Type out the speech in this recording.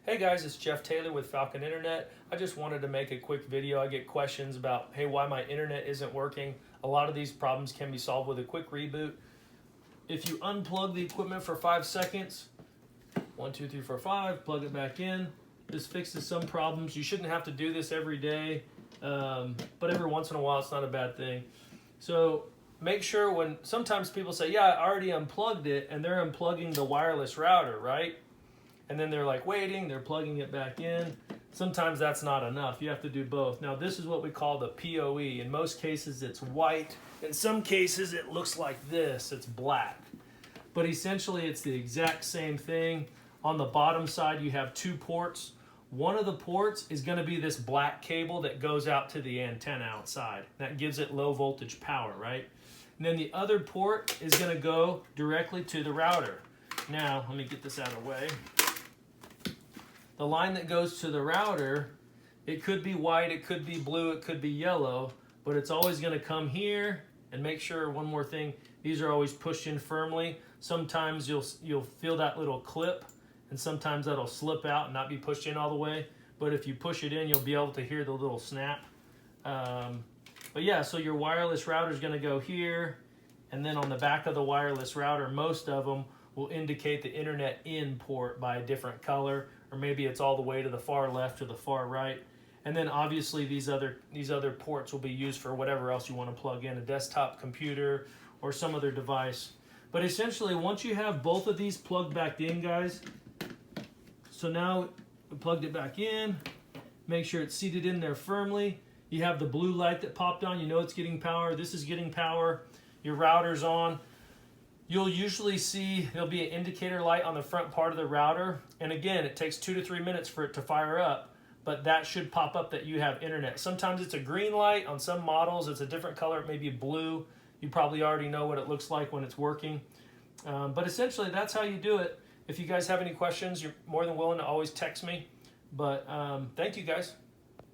Hey guys, it's Jeff Taylor with Falcon Internet. I just wanted to make a quick video. I get questions about, hey, why my internet isn't working. A lot of these problems can be solved with a quick reboot. If you unplug the equipment for 5 seconds, 1, 2, 3, 4, 5, plug it back in. This fixes some problems. You shouldn't have to do this every day, but every once in a while it's not a bad thing. So make sure when, sometimes people say, yeah, I already unplugged it, and they're unplugging the wireless router, right? And then they're like waiting, they're plugging it back in. Sometimes that's not enough. You have to do both. Now this is what we call the PoE. In most cases it's white. In some cases it looks like this, it's black. But essentially it's the exact same thing. On the bottom side you have 2 ports. One of the ports is going to be this black cable that goes out to the antenna outside. That gives it low voltage power, right? And then the other port is going to go directly to the router. Now, let me get this out of the way. The line that goes to the router, it could be white, it could be blue, it could be yellow, but it's always going to come here. And make sure, one more thing, these are always pushed in firmly. Sometimes you'll feel that little clip, and sometimes that'll slip out and not be pushed in all the way. But if you push it in, you'll be able to hear the little snap. But yeah, so your wireless router is going to go here, and then on the back of the wireless router, most of them will indicate the internet in port by a different color, or maybe it's all the way to the far left or the far right. And then obviously these other ports will be used for whatever else you want to plug in, a desktop computer or some other device. But essentially, once you have both of these plugged back in, guys, so now we plugged it back in, make sure it's seated in there firmly. You have the blue light that popped on, you know it's getting power. This is getting power. Your router's on. You'll usually see there'll be an indicator light on the front part of the router. And again, it takes 2 to 3 minutes for it to fire up, but that should pop up that you have internet. Sometimes it's a green light. On some models, it's a different color. It may be blue. You probably already know what it looks like when it's working. But essentially, that's how you do it. If you guys have any questions, you're more than willing to always text me. But thank you, guys.